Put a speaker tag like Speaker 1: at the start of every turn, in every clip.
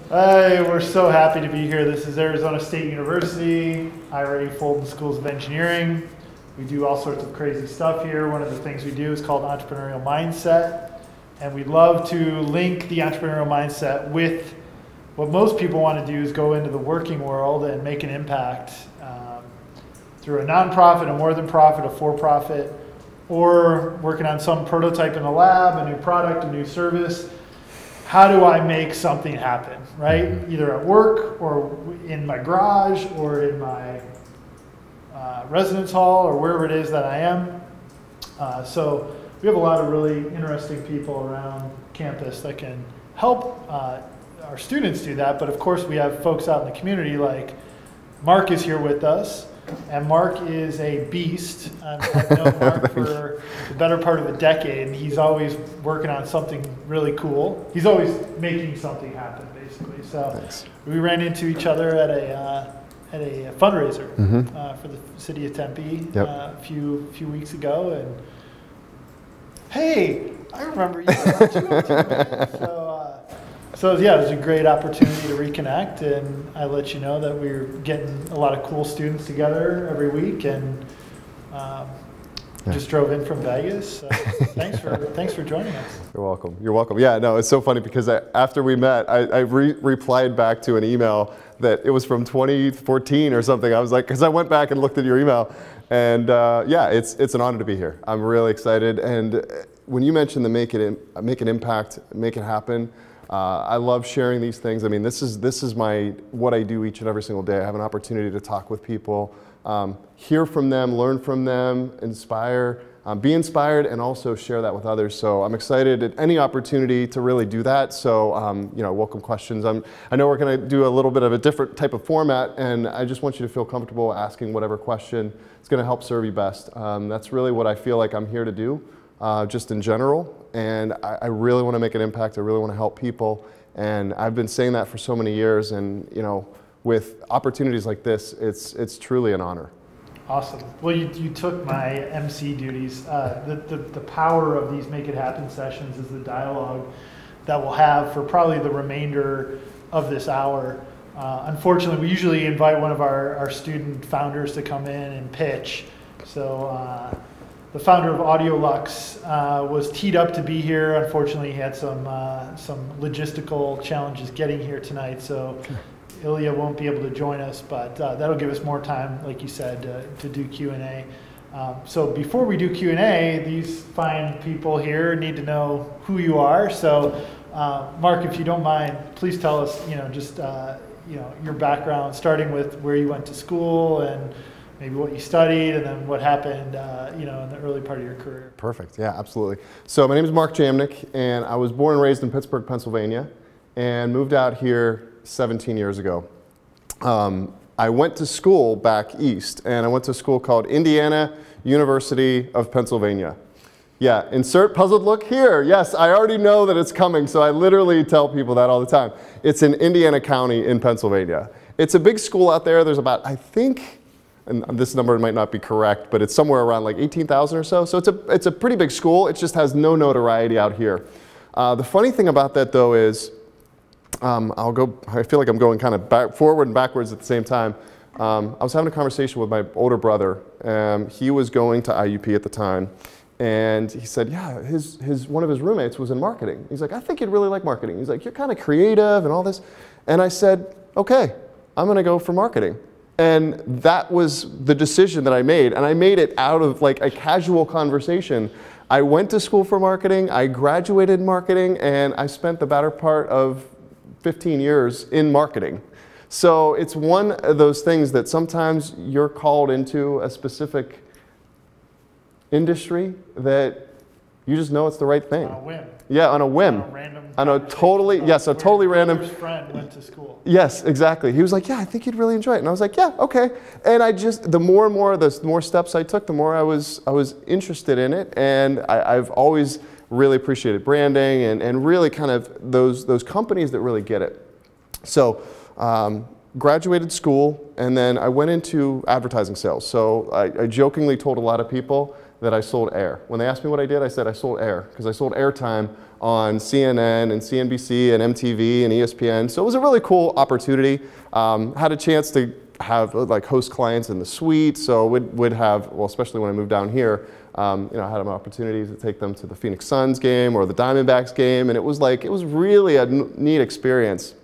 Speaker 1: Hey, we're so happy to be here. This is Arizona State University, Ira Fulton Schools of Engineering. We do all sorts of crazy stuff here. One of the things we do is called entrepreneurial mindset. And we love to link the entrepreneurial mindset with what most people want to do is go into the working world and make an impact through a nonprofit, a more than profit, a for-profit, or working on some prototype in a lab, a new product, a new service. How do I make something happen, right? Either at work or in my garage or in my residence hall or wherever it is that I am. So we have a lot of really interesting people around campus that can help our students do that. But of course we have folks out in the community like Mark is here with us. And Mark is a beast. I've known Mark for the better part of a decade, and he's always working on something really cool. He's always making something happen, basically. So Thanks. We ran into each other at a fundraiser for the city of Tempe a few weeks ago, and hey, I remember you. So yeah, it was a great opportunity to reconnect, and I let you know that we're getting a lot of cool students together every week, and just drove in from Vegas. So thanks for joining us.
Speaker 2: You're welcome. You're welcome. Yeah, no, it's so funny because after we met, I replied back to an email that it was from 2014 or something. I was like, because I went back and looked at your email, and yeah, it's an honor to be here. I'm really excited, and when you mentioned the make an impact, make it happen. I love sharing these things. I mean, this is what I do each and every single day. I have an opportunity to talk with people, hear from them, learn from them, inspire, be inspired, and also share that with others. So I'm excited at any opportunity to really do that. So you know, welcome questions. I know we're going to do a little bit of a different type of format, and I just want you to feel comfortable asking whatever question is going to help serve you best. That's really what I feel like I'm here to do. Just in general, and I really want to make an impact. I really want to help people, and I've been saying that for so many years. And you know, with opportunities like this, it's truly an honor.
Speaker 1: Awesome. Well, you took my MC duties. The power of these Make It Happen sessions is the dialogue that we'll have for probably the remainder of this hour. Unfortunately, we usually invite one of our student founders to come in and pitch. So. The founder of AudioLux was teed up to be here. Unfortunately, he had some logistical challenges getting here tonight, so Ilya won't be able to join us, but that'll give us more time, like you said, to do Q&A. So before we do Q&A, these fine people here need to know who you are. So Mark, if you don't mind, please tell us, just your background, starting with where you went to school and maybe what you studied, and then what happened, in the early part of your career.
Speaker 2: Perfect. Yeah, absolutely. So my name is Mark Jamnick, and I was born and raised in Pittsburgh, Pennsylvania, and moved out here 17 years ago. I went to school back east, and I went to a school called Indiana University of Pennsylvania. Yeah, insert puzzled look here. Yes, I already know that it's coming, so I literally tell people that all the time. It's in Indiana County in Pennsylvania. It's a big school out there. There's about, I think, and this number might not be correct, but it's somewhere around like 18,000 or so. So it's a pretty big school. It just has no notoriety out here. The funny thing about that though is, I feel like I'm going kind of forward and backwards at the same time. I was having a conversation with my older brother. He was going to IUP at the time. And he said, yeah, one of his roommates was in marketing. He's like, I think you'd really like marketing. He's like, you're kind of creative and all this. And I said, okay, I'm going to go for marketing. And that was the decision that I made. And I made it out of like a casual conversation. I went to school for marketing, I graduated in marketing, and I spent the better part of 15 years in marketing. So it's one of those things that sometimes you're called into a specific industry that you just know it's the right thing.
Speaker 1: On a whim.
Speaker 2: Yeah, on a whim. On a totally, yes, a totally random.
Speaker 1: His friend went to school.
Speaker 2: Yes, exactly. He was like, yeah, I think you'd really enjoy it. And I was like, yeah, okay. And the more steps I took, the more I was interested in it. And I've always really appreciated branding and really kind of those companies that really get it. So graduated school, and then I went into advertising sales. So I jokingly told a lot of people that I sold air. When they asked me what I did, I said I sold air, because I sold airtime on CNN and CNBC and MTV and ESPN. So it was a really cool opportunity. Had a chance to have like host clients in the suite. So would have, well, especially when I moved down here, you know, I had an opportunity to take them to the Phoenix Suns game or the Diamondbacks game. And it was really a neat experience.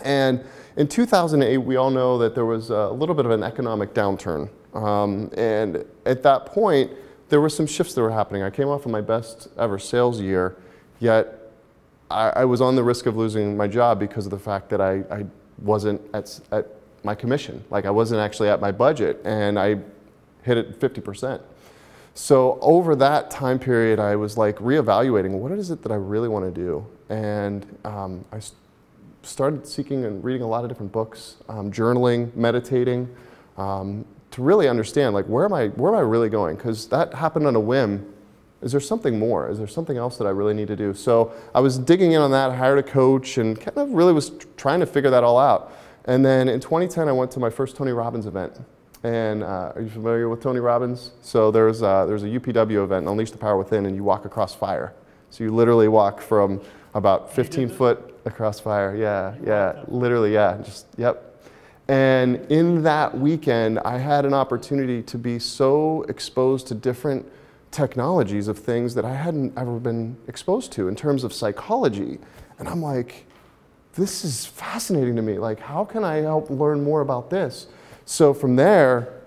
Speaker 2: And in 2008, we all know that there was a little bit of an economic downturn. And at that point, there were some shifts that were happening. I came off of my best ever sales year, yet I was on the risk of losing my job because of the fact that I wasn't at my commission. Like, I wasn't actually at my budget, and I hit it 50%. So over that time period, I was like reevaluating, what is it that I really want to do? And I started seeking and reading a lot of different books, journaling, meditating, to really understand, like, where am I really going? Because that happened on a whim. Is there something more? Is there something else that I really need to do? So I was digging in on that, I hired a coach, and kind of really was trying to figure that all out. And then in 2010, I went to my first Tony Robbins event. And are you familiar with Tony Robbins? So there's a UPW event, Unleash the Power Within, and you walk across fire. So you literally walk from about 15 foot across fire. Yeah, literally, yeah, just, yep. And in that weekend, I had an opportunity to be so exposed to different technologies of things that I hadn't ever been exposed to in terms of psychology. And I'm like, this is fascinating to me. Like, how can I help learn more about this? So from there,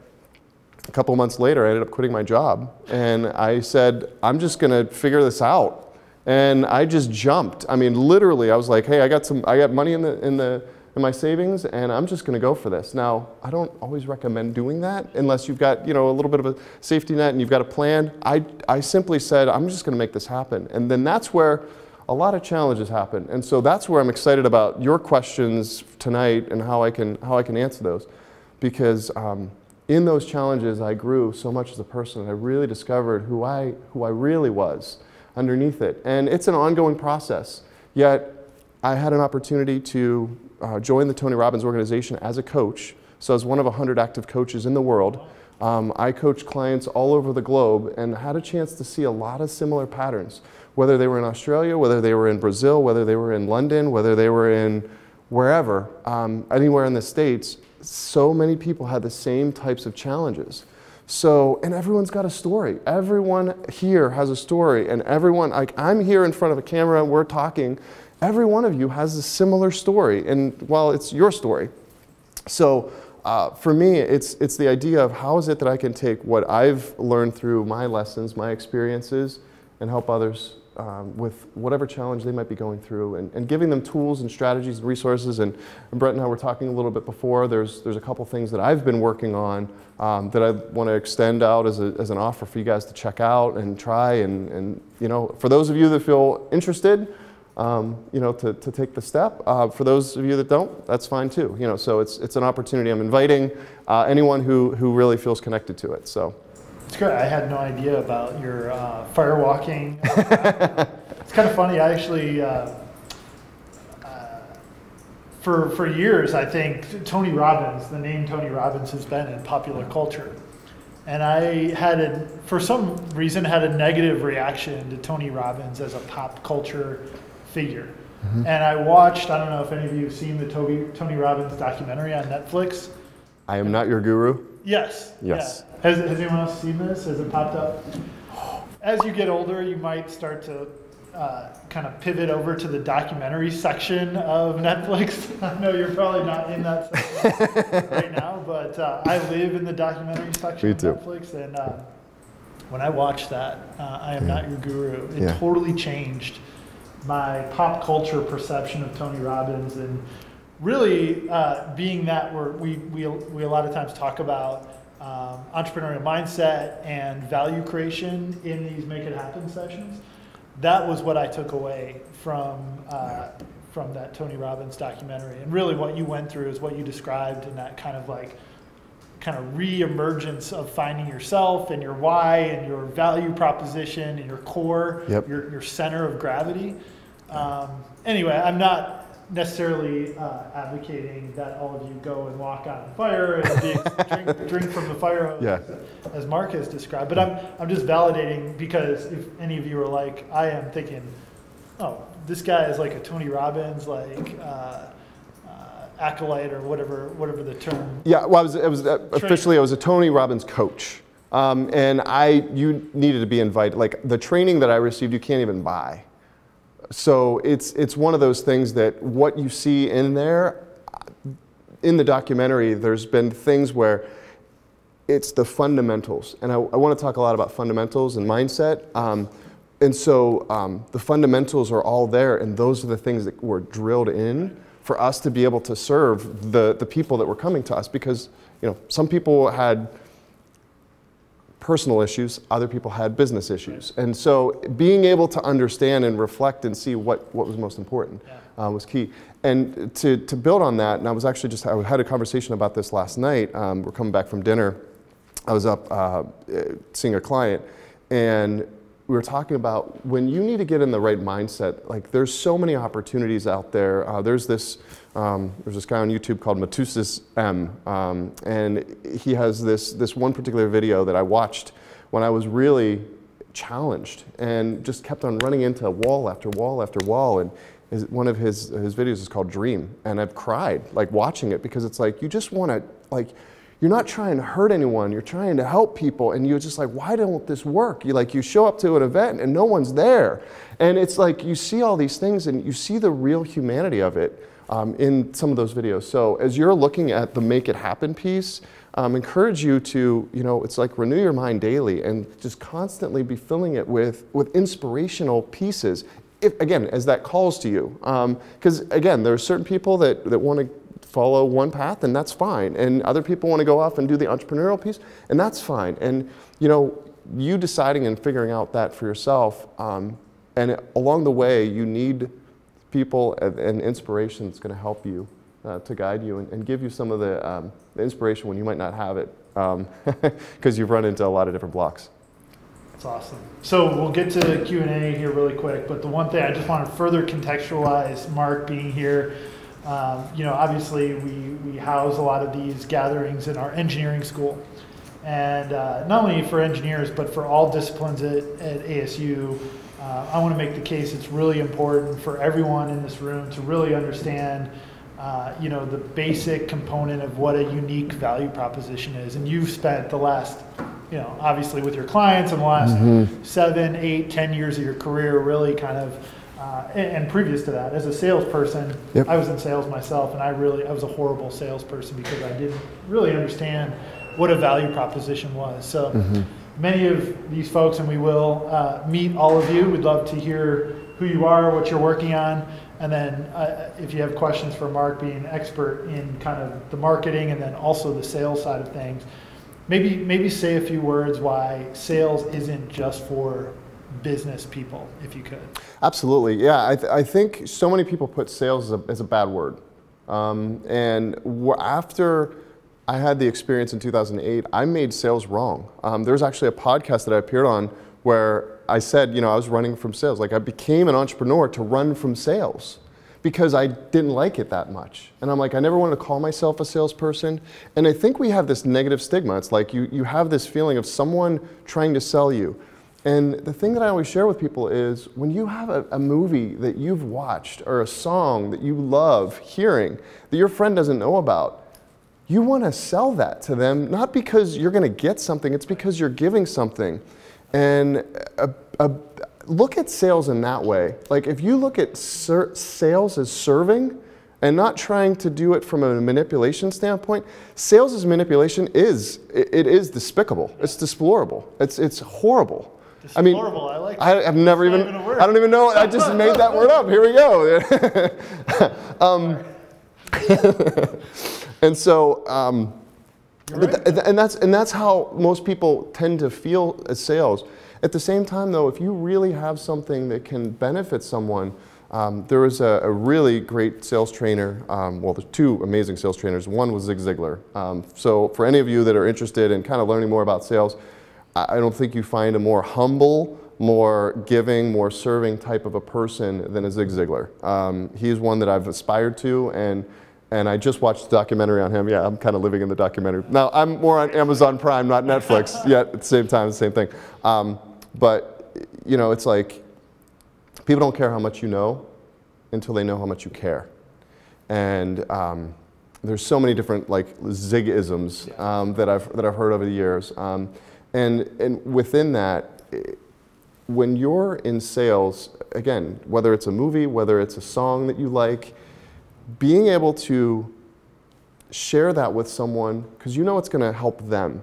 Speaker 2: a couple months later, I ended up quitting my job. And I said, I'm just going to figure this out. And I just jumped. I mean, literally, I was like, hey, I got money in my savings, and I'm just going to go for this. Now, I don't always recommend doing that unless you've got, you know, a little bit of a safety net and you've got a plan. I simply said, I'm just going to make this happen. And then that's where a lot of challenges happen. And so that's where I'm excited about your questions tonight and how I can answer those. Because in those challenges, I grew so much as a person, and I really discovered who I really was underneath it. And it's an ongoing process. Yet I had an opportunity to join the Tony Robbins organization as a coach. So as one of 100 active coaches in the world, I coach clients all over the globe and had a chance to see a lot of similar patterns, whether they were in Australia, whether they were in Brazil, whether they were in London, whether they were in wherever, anywhere in the States. So many people had the same types of challenges. So, and everyone's got a story. Everyone here has a story, and everyone, like, I'm here in front of a camera and we're talking. Every one of you has a similar story, and well, it's your story. So for me, it's the idea of how is it that I can take what I've learned through my lessons, my experiences, and help others with whatever challenge they might be going through, and giving them tools and strategies and resources. And Brett and I were talking a little bit before, there's a couple things that I've been working on that I want to extend out as an offer for you guys to check out and try. And you know, for those of you that feel interested, you know, to take the step. For those of you that don't, that's fine too. You know, so it's an opportunity. I'm inviting anyone who really feels connected to it. So.
Speaker 1: It's good. I had no idea about your firewalking. It's kind of funny. I actually, for years, I think Tony Robbins, the name Tony Robbins has been in popular culture. And I had, for some reason, had a negative reaction to Tony Robbins as a pop culture figure. Mm-hmm. And I watched, I don't know if any of you have seen the Tony Robbins documentary on Netflix.
Speaker 2: I Am Not Your Guru?
Speaker 1: Yes.
Speaker 2: Yes.
Speaker 1: Yeah. Has anyone else seen this? Has it popped up? As you get older, you might start to kind of pivot over to the documentary section of Netflix. I know you're probably not in that section right now, but I live in the documentary section of Netflix. And when I watched that, I Am Not Your Guru, it totally changed my pop culture perception of Tony Robbins. And really being that we a lot of times talk about entrepreneurial mindset and value creation in these Make It Happen sessions. That was what I took away from that Tony Robbins documentary. And really what you went through is what you described in that kind of re-emergence of finding yourself and your why and your value proposition and your core, your center of gravity. Anyway, I'm not necessarily advocating that all of you go and walk on fire and drink from the fire hose, as Mark has described. But I'm just validating, because if any of you are like I am thinking, oh, this guy is like a Tony Robbins, like acolyte or whatever the term.
Speaker 2: Yeah, well, officially I was a Tony Robbins coach. And you needed to be invited. Like the training that I received, you can't even buy. So it's one of those things that what you see in there, in the documentary, there's been things where it's the fundamentals. And I want to talk a lot about fundamentals and mindset. And so the fundamentals are all there, and those are the things that were drilled in for us to be able to serve the people that were coming to us. Because some people had personal issues, other people had business issues. And so being able to understand and reflect and see what was most important was key. And to build on that, and I had a conversation about this last night. We're coming back from dinner. I was up seeing a client, and we were talking about when you need to get in the right mindset. Like there's so many opportunities out there. There's this guy on YouTube called Matusis M, and he has this one particular video that I watched when I was really challenged and just kept on running into wall after wall after wall. And one of his videos is called Dream, and I've cried like watching it, because it's like you just want to, like, you're not trying to hurt anyone, you're trying to help people, and you're just like, why don't this work? You show up to an event and no one's there. And it's like you see all these things and you see the real humanity of it in some of those videos. So as you're looking at the make it happen piece, encourage you to, it's like renew your mind daily and just constantly be filling it with inspirational pieces, again, as that calls to you. Because again, there are certain people that want to follow one path, and that's fine. And other people want to go off and do the entrepreneurial piece, and that's fine. And you deciding and figuring out that for yourself, and along the way, you need people and inspiration that's going to help you, to guide you and give you some of the inspiration when you might not have it, because you've run into a lot of different blocks.
Speaker 1: That's awesome. So we'll get to Q&A here really quick, but the one thing I just want to further contextualize Mark being here. Obviously we house a lot of these gatherings in our engineering school, and not only for engineers but for all disciplines at ASU. I want to make the case it's really important for everyone in this room to really understand the basic component of what a unique value proposition is. And you've spent the last, obviously with your clients in the last 7, 8, 10 years of your career really kind of and previous to that, as a salesperson, I was in sales myself, and I was a horrible salesperson because I didn't really understand what a value proposition was. So many of these folks, and we will meet all of you. We'd love to hear who you are, what you're working on, and then if you have questions for Mark, being an expert in kind of the marketing and then also the sales side of things, maybe say a few words why sales isn't just for business people, if you could.
Speaker 2: Absolutely, yeah. I think so many people put sales as a bad word. And after I had the experience in 2008, I made sales wrong. There was actually a podcast that I appeared on where I said, I was running from sales. Like I became an entrepreneur to run from sales because I didn't like it that much. And I'm like, I never wanted to call myself a salesperson. And I think we have this negative stigma. It's like you have this feeling of someone trying to sell you. And the thing that I always share with people is when you have a movie that you've watched or a song that you love hearing that your friend doesn't know about, you want to sell that to them, not because you're going to get something, it's because you're giving something. And look at sales in that way. Like if you look at sales as serving and not trying to do it from a manipulation standpoint, sales as manipulation is despicable. It's deplorable. It's horrible.
Speaker 1: I mean, I like
Speaker 2: I've never even, I don't even know, I just made that word up. Here we go. And so, and that's how most people tend to feel as sales. At the same time though, if you really have something that can benefit someone, there was a really great sales trainer, well there's two amazing sales trainers. One was Zig Ziglar. So for any of you that are interested in kind of learning more about sales, I don't think you find a more humble more giving, more serving type of a person than a Zig Ziglar. He's one that I've aspired to, and I just watched a documentary on him. Yeah, I'm kind of living in the documentary. Now, I'm more on Amazon Prime, not Netflix, yet at the same time, the same thing. But, you know, it's like, people don't care how much you know until they know how much you care. And there's so many different like Zig-isms that I've heard over the years. And within that, when you're in sales, again, whether it's a movie, whether it's a song that you like, being able to share that with someone, because you know it's going to help them,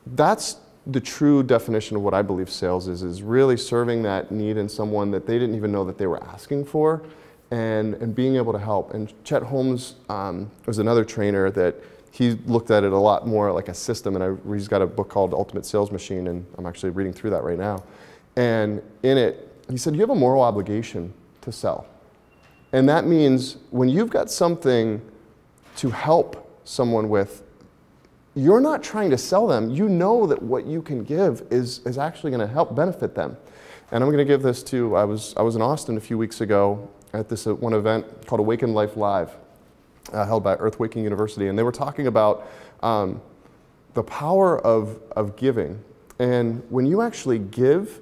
Speaker 2: that's the true definition of what I believe sales is really serving that need in someone that they didn't even know that they were asking for, and being able to help. And Chet Holmes was another trainer that he looked at it a lot more like a system, and he's got a book called Ultimate Sales Machine, and I'm actually reading through that right now. And in it, he said, you have a moral obligation to sell. And that means when you've got something to help someone with, you're not trying to sell them. You know that what you can give is actually going to help benefit them. And I'm going to give this to, I was in Austin a few weeks ago at this one event called Awaken Life Live, held by Earthwaking University. And they were talking about the power of giving. And when you actually give,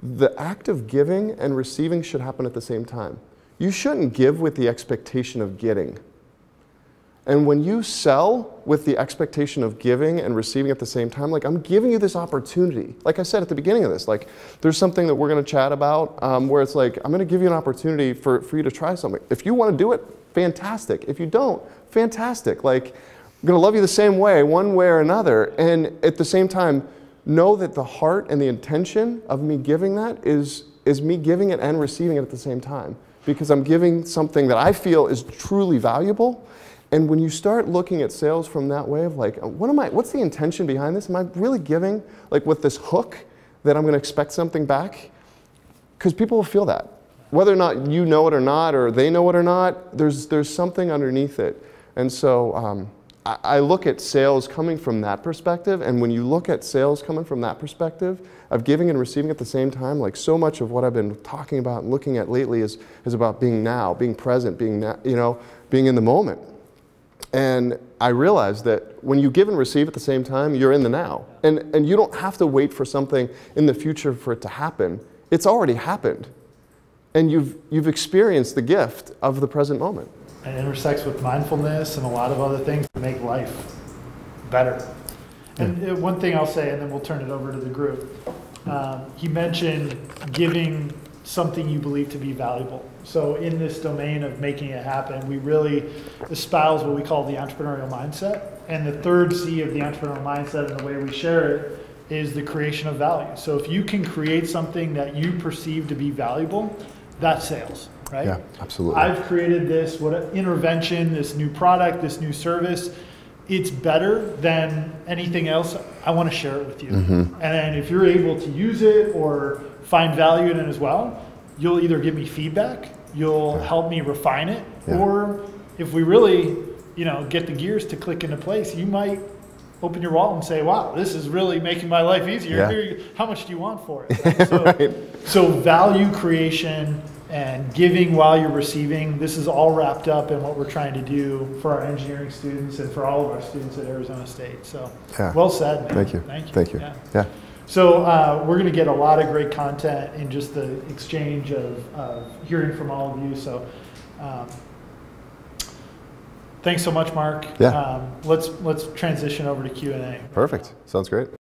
Speaker 2: the act of giving and receiving should happen at the same time. You shouldn't give with the expectation of getting. And when you sell with the expectation of giving and receiving at the same time, like, I'm giving you this opportunity. Like I said at the beginning of this, like, there's something that we're going to chat about where it's like, I'm going to give you an opportunity for you to try something. If you want to do it, fantastic. If you don't, fantastic. Like, I'm going to love you the same way, one way or another. And at the same time, know that the heart and the intention of me giving that is me giving it and receiving it at the same time. Because I'm giving something that I feel is truly valuable. And when you start looking at sales from that way of like, what's the intention behind this? Am I really giving like with this hook that I'm going to expect something back? Because people will feel that. Whether or not you know it or not, or they know it or not, there's something underneath it. And so I look at sales coming from that perspective. And when you look at sales coming from that perspective of giving and receiving at the same time, like so much of what I've been talking about and looking at lately is about being now, being present, being in the moment. And I realized that when you give and receive at the same time, you're in the now. And you don't have to wait for something in the future for it to happen. It's already happened. And you've experienced the gift of the present moment.
Speaker 1: And intersects with mindfulness and a lot of other things to make life better. And one thing I'll say, and then we'll turn it over to the group. He mentioned giving something you believe to be valuable. So in this domain of making it happen, we really espouse what we call the entrepreneurial mindset. And the third C of the entrepreneurial mindset and the way we share it is the creation of value. So if you can create something that you perceive to be valuable, that's sales, right?
Speaker 2: Yeah, absolutely.
Speaker 1: I've created this intervention, this new product, this new service. It's better than anything else. I want to share it with you. Mm-hmm. And then if you're able to use it or find value in it as well, you'll either give me feedback, you'll help me refine it, or if we really, get the gears to click into place, you might open your wallet and say, wow, this is really making my life easier. Yeah. How much do you want for it? So, right. So value creation and giving while you're receiving, this is all wrapped up in what we're trying to do for our engineering students and for all of our students at Arizona State. So well said, man.
Speaker 2: Thank you. Thank you. Yeah.
Speaker 1: So we're going to get a lot of great content in just the exchange of hearing from all of you. So thanks so much, Mark.
Speaker 2: Yeah.
Speaker 1: Let's transition over to Q&A.
Speaker 2: Perfect. Sounds great.